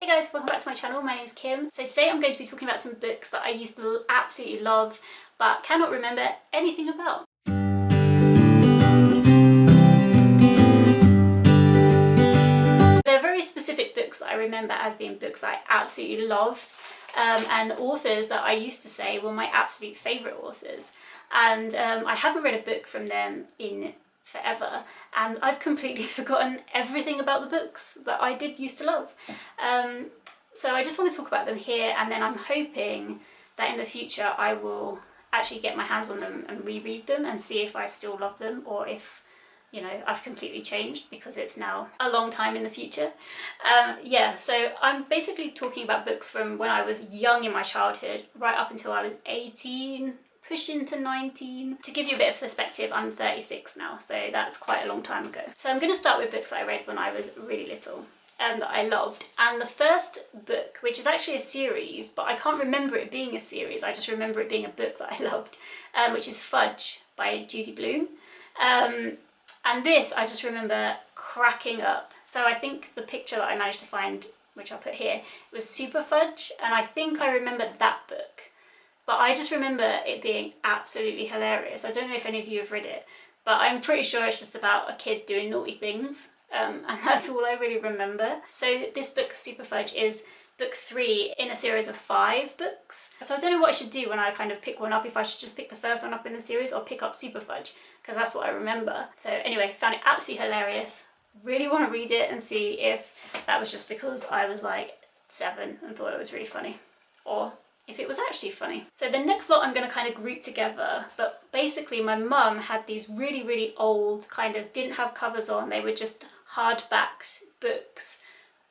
Hey guys, welcome back to my channel. My name is Kim. So today I'm going to be talking about some books that I used to absolutely love but cannot remember anything about. There are very specific books that I remember as being books I absolutely loved, and authors that I used to say were my absolute favourite authors. And I haven't read a book from them in forever, and I've completely forgotten everything about the books that I did used to love. So I just want to talk about them here, and then I'm hoping that in the future I will actually get my hands on them and reread them and see if I still love them, or if, you know, I've completely changed because it's now a long time in the future. Yeah, so I'm basically talking about books from when I was young in my childhood, right up until I was 18, pushing to 19. To give you a bit of perspective, I'm 36 now, so that's quite a long time ago. So I'm going to start with books that I read when I was really little and that I loved. And the first book, which is actually a series, but I can't remember it being a series, I just remember it being a book that I loved, which is Fudge by Judy Blume. And this, I just remember cracking up. So I think the picture that I managed to find, which I'll put here, was Super Fudge, and I think I remembered that book. But I just remember it being absolutely hilarious. I don't know if any of you have read it, but I'm pretty sure it's just about a kid doing naughty things, and that's all I really remember. So this book, Super Fudge, is book 3 in a series of 5 books. So I don't know what I should do when I kind of pick one up, if I should just pick the first one up in the series or pick up Super Fudge, because that's what I remember. So anyway, found it absolutely hilarious. Really want to read it and see if that was just because I was like 7 and thought it was really funny, or if it was actually funny. So the next lot I'm going to kind of group together, but basically my mum had these really old, kind of didn't have covers on, they were just hardbacked books,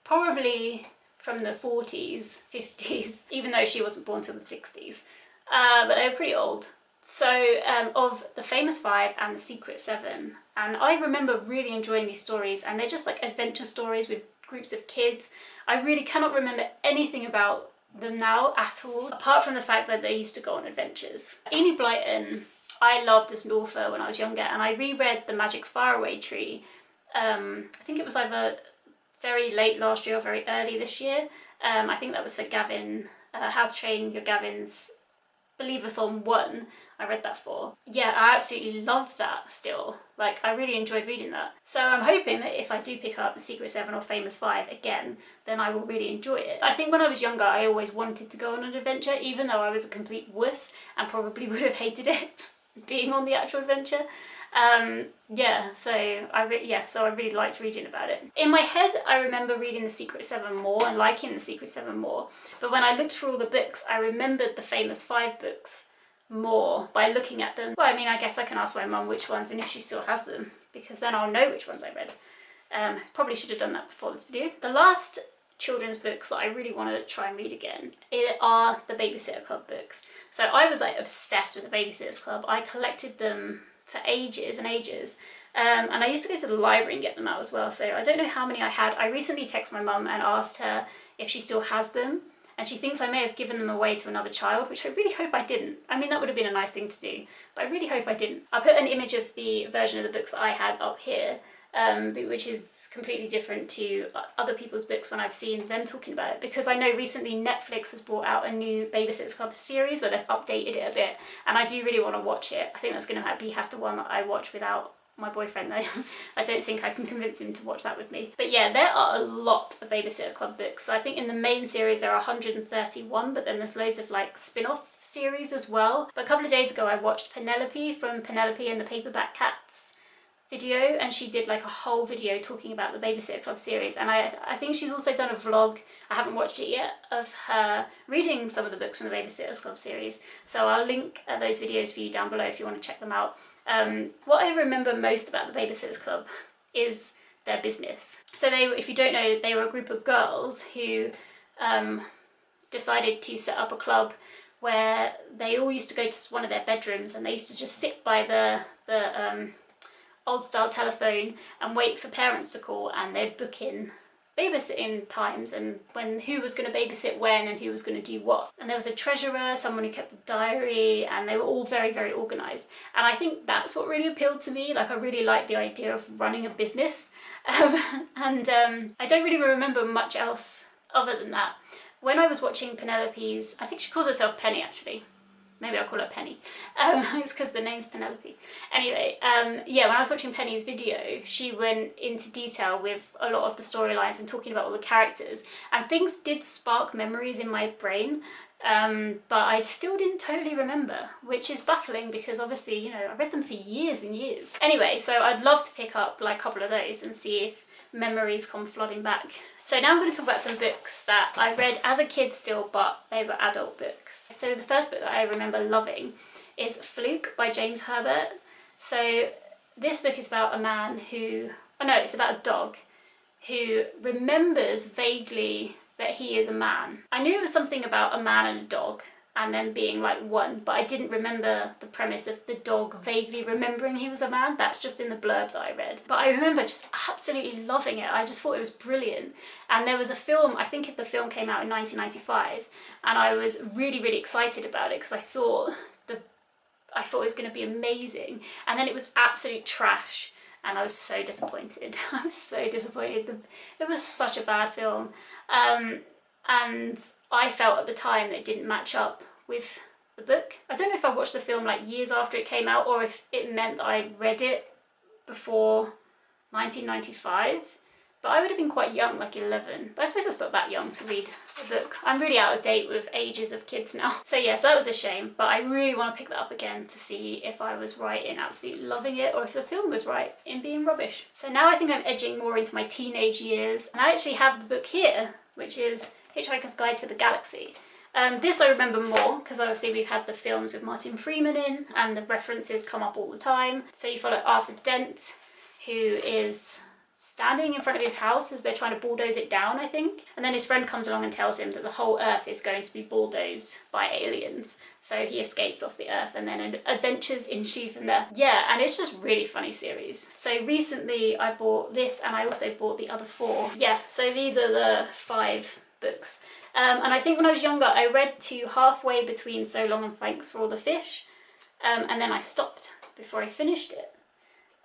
probably from the 40s, 50s, even though she wasn't born till the 60s, but they were pretty old. So of The Famous Five and The Secret Seven, and I remember really enjoying these stories, and they're just like adventure stories with groups of kids. I really cannot remember anything about them now at all, apart from the fact that they used to go on adventures. Enid Blyton I loved as an author when I was younger, and I reread The Magic Faraway Tree. I think it was either very late last year or very early this year. I think that was for Gavin, How to Train Your Gavin's Believathon 1, I read that for. Yeah, I absolutely love that still. Like, I really enjoyed reading that. So I'm hoping that if I do pick up The Secret Seven or Famous Five again, then I will really enjoy it. I think when I was younger, I always wanted to go on an adventure, even though I was a complete wuss and probably would have hated it, being on the actual adventure. Yeah, so I really liked reading about it. In my head, I remember reading The Secret Seven more and liking The Secret Seven more, but when I looked through all the books, I remembered the Famous Five books more by looking at them. Well, I mean, I guess I can ask my mum which ones and if she still has them, because then I'll know which ones I read. Probably should have done that before this video. The last children's books that I really want to try and read again are the Babysitter Club books. So I was like obsessed with the Babysitters Club. I collected them for ages and ages, and I used to go to the library and get them out as well, so I don't know how many I had. I recently texted my mum and asked her if she still has them, and she thinks I may have given them away to another child, which I really hope I didn't. I mean, that would have been a nice thing to do, but I really hope I didn't. I'll put an image of the version of the books that I had up here, which is completely different to other people's books when I've seen them talking about it, because I know recently Netflix has brought out a new Babysitters Club series where they've updated it a bit, and I do really want to watch it. I think that's going to have to one that I watch without my boyfriend though. I don't think I can convince him to watch that with me. But yeah, there are a lot of Babysitter Club books. So I think in the main series there are 131, but then there's loads of like spin-off series as well. But a couple of days ago I watched Penelope from Penelope and the Paperback Cats video, and she did like a whole video talking about the Babysitter Club series, and I think she's also done a vlog, I haven't watched it yet, of her reading some of the books from the Babysitters Club series, so I'll link those videos for you down below if you want to check them out. What I remember most about the Babysitters Club is their business. So they, if you don't know, they were a group of girls who decided to set up a club where they all used to go to one of their bedrooms, and they used to just sit by the old style telephone and wait for parents to call, and they'd book in babysitting times and who was going to babysit when and who was going to do what. And there was a treasurer, someone who kept the diary, and they were all very organised. And I think that's what really appealed to me. Like, I really liked the idea of running a business. I don't really remember much else other than that, when I was watching Penelope's, I think she calls herself Penny actually. Maybe I'll call her Penny. It's because the name's Penelope. Anyway, yeah, when I was watching Penny's video, she went into detail with a lot of the storylines and talking about all the characters. And things did spark memories in my brain, but I still didn't totally remember, which is baffling because obviously, you know, I read them for years and years. Anyway, so I'd love to pick up like a couple of those and see if memories come flooding back. So now I'm going to talk about some books that I read as a kid still, but they were adult books. So the first book that I remember loving is Fluke by James Herbert. So this book is about a man who, oh no, it's about a dog who remembers vaguely that he is a man. I knew it was something about a man and a dog and then being like one, but I didn't remember the premise of the dog vaguely remembering he was a man. That's just in the blurb that I read. But I remember just absolutely loving it. I just thought it was brilliant. And there was a film, I think the film came out in 1995, and I was really, really excited about it because I thought it was going to be amazing. And then it was absolute trash. And I was so disappointed. I was so disappointed. It was such a bad film. And I felt at the time that it didn't match up with the book. I don't know if I watched the film like years after it came out or if it meant that I read it before 1995. But I would have been quite young, like 11. But I suppose that's not that young to read a book. I'm really out of date with ages of kids now. So yeah, so that was a shame. But I really want to pick that up again to see if I was right in absolutely loving it or if the film was right in being rubbish. So now I think I'm edging more into my teenage years. And I actually have the book here, which is Hitchhiker's Guide to the Galaxy. This I remember more because obviously we've had the films with Martin Freeman in and the references come up all the time. So you follow Arthur Dent, who is standing in front of his house as they're trying to bulldoze it down, I think. And then his friend comes along and tells him that the whole Earth is going to be bulldozed by aliens. So he escapes off the Earth and then adventures ensue from there. Yeah, and it's just really funny series. So recently I bought this and I also bought the other 4. Yeah, so these are the 5 books. And I think when I was younger I read to halfway between So Long and Thanks for All the Fish, and then I stopped before I finished it.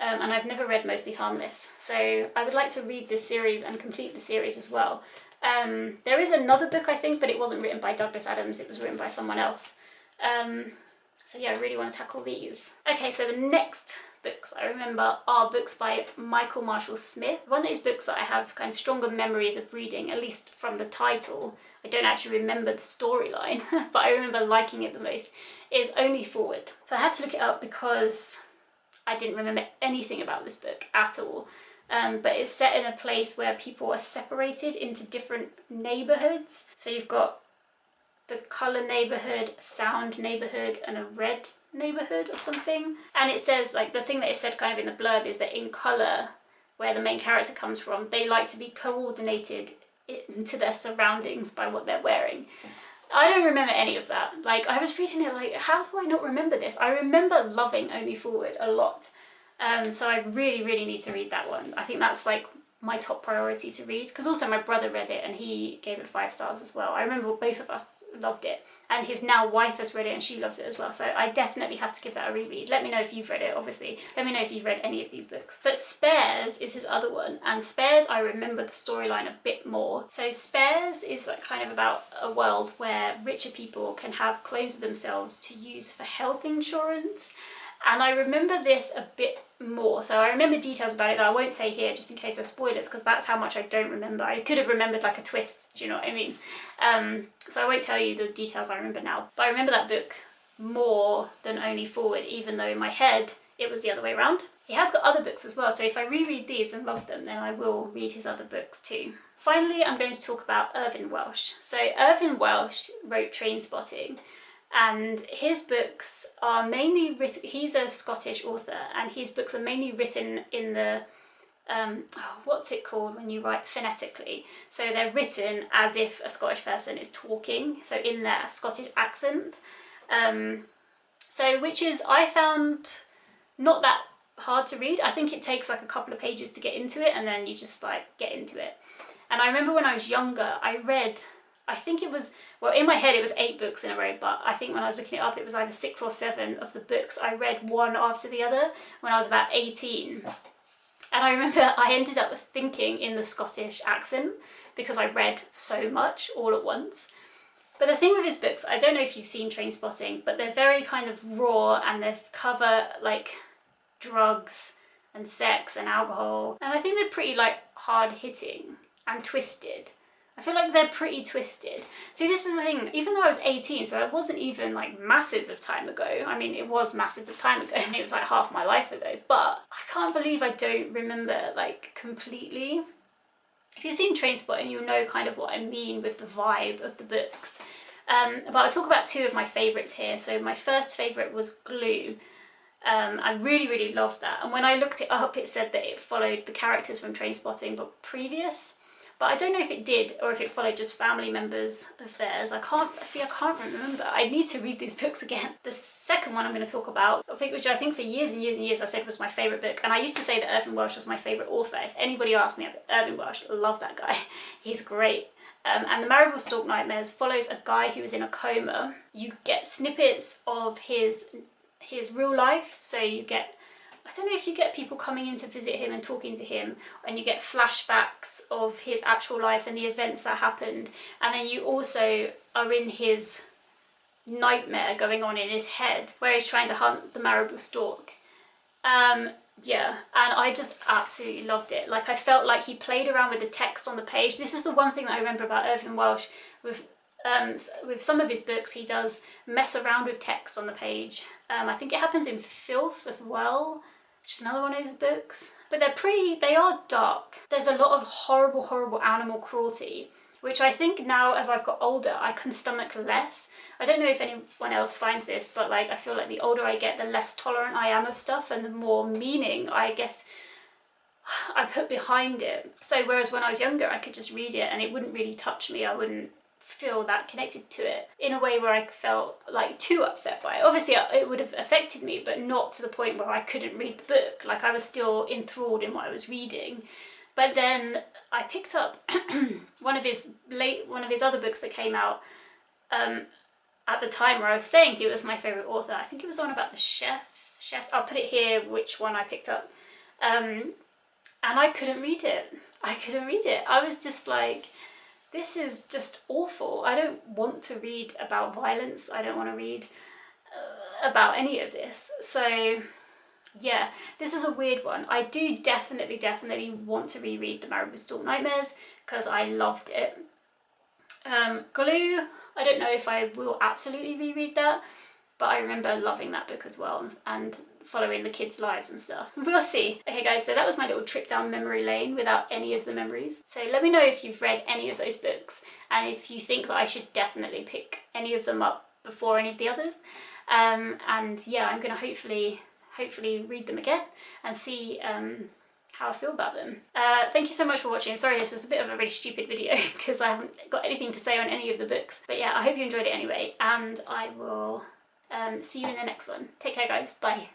And I've never read Mostly Harmless, so I would like to read this series and complete the series as well. There is another book I think, but it wasn't written by Douglas Adams, it was written by someone else. So yeah, I really want to tackle these. Okay, so the next books I remember are books by Michael Marshall Smith. One of these books that I have kind of stronger memories of reading, at least from the title. I don't actually remember the storyline, but I remember liking it the most, is Only Forward. So I had to look it up because I didn't remember anything about this book at all. But it's set in a place where people are separated into different neighbourhoods. So you've got the colour neighbourhood, sound neighbourhood, and a red neighbourhood or something. And it says, like, the thing that it said kind of in the blurb is that in colour, where the main character comes from, they like to be coordinated into their surroundings by what they're wearing. I don't remember any of that. Like, I was reading it like, how do I not remember this? I remember loving Only Forward a lot. So I really, really need to read that one. I think that's like my top priority to read, because also my brother read it and he gave it 5 stars as well. I remember both of us loved it, and his now wife has read it and she loves it as well, so I definitely have to give that a reread. Let me know if you've read it, obviously. Let me know if you've read any of these books. But Spares is his other one, and Spares I remember the storyline a bit more. So Spares is like kind of about a world where richer people can have clothes of themselves to use for health insurance. And I remember this a bit more. So I remember details about it that I won't say here just in case they're spoilers, because that's how much I don't remember. I could have remembered like a twist, do you know what I mean? So I won't tell you the details I remember now. But I remember that book more than Only Forward, even though in my head it was the other way around. He has got other books as well, so if I reread these and love them, then I will read his other books too. Finally, I'm going to talk about Irvine Welsh. So Irvine Welsh wrote Trainspotting, and his books are mainly written, he's a Scottish author, and his books are mainly written in the, what's it called when you write phonetically? So they're written as if a Scottish person is talking, so in their Scottish accent. So which is, I found not that hard to read. I think it takes like a couple of pages to get into it, and then you just like get into it. And I remember when I was younger, I read, I think it was, well, in my head it was 8 books in a row, but I think when I was looking it up it was either 6 or 7 of the books I read one after the other when I was about 18. And I remember I ended up thinking in the Scottish accent, because I read so much all at once. But the thing with his books, I don't know if you've seen Trainspotting, but they're very kind of raw, and they cover like drugs and sex and alcohol, and I think they're pretty like hard hitting and twisted. I feel like they're pretty twisted. See, this is the thing, even though I was 18, so it wasn't even like masses of time ago. I mean, it was masses of time ago, and it was like half my life ago, but I can't believe I don't remember like completely. If you've seen Trainspotting, you'll know kind of what I mean with the vibe of the books. But I'll talk about two of my favourites here. So my first favourite was Glue. I really, really loved that. And when I looked it up, it said that it followed the characters from Trainspotting, but previous. But I don't know if it did, or if it followed just family members of theirs. I can't remember. I need to read these books again. The second one I'm going to talk about, which I think for years and years and years I said was my favourite book, and I used to say that Irvine Welsh was my favourite author. If anybody asked me, Irvine Welsh, I love that guy. He's great. And The Marable Stalk Nightmares follows a guy who is in a coma. You get snippets of his real life, so you get, I don't know if you get people coming in to visit him and talking to him, and you get flashbacks of his actual life and the events that happened, and then you also are in his nightmare going on in his head where he's trying to hunt the Marable Stork. Yeah, and I just absolutely loved it. Like, I felt like he played around with the text on the page. This is the one thing that I remember about Irvine Welsh. With some of his books, he does mess around with text on the page. I think it happens in Filth as well, which is another one of his books. But they are dark. There's a lot of horrible, horrible animal cruelty, which I think now as I've got older, I can stomach less. I don't know if anyone else finds this, but like, I feel like the older I get, the less tolerant I am of stuff, and the more meaning, I guess, I put behind it. So whereas when I was younger, I could just read it and it wouldn't really touch me. I wouldn't feel that connected to it in a way where I felt like too upset by it. Obviously it would have affected me, but not to the point where I couldn't read the book. Like, I was still enthralled in what I was reading. But then I picked up one of his other books that came out at the time where I was saying he was my favourite author. I think it was the one about the chefs. I'll put it here which one I picked up. And I couldn't read it. I was just like, this is just awful. I don't want to read about violence. I don't want to read about any of this. So yeah, this is a weird one. I do definitely want to reread The Marable Stalk Nightmares because I loved it. Glue, I don't know if I will absolutely reread that, but I remember loving that book as well, and following the kids' lives and stuff. We'll see. Okay guys, so that was my little trip down memory lane without any of the memories. So let me know if you've read any of those books, and if you think that I should definitely pick any of them up before any of the others. And yeah, I'm gonna hopefully read them again and see how I feel about them. Thank you so much for watching. Sorry, this was a bit of a really stupid video because I haven't got anything to say on any of the books. But yeah, I hope you enjoyed it anyway, and I will see you in the next one. Take care guys, bye.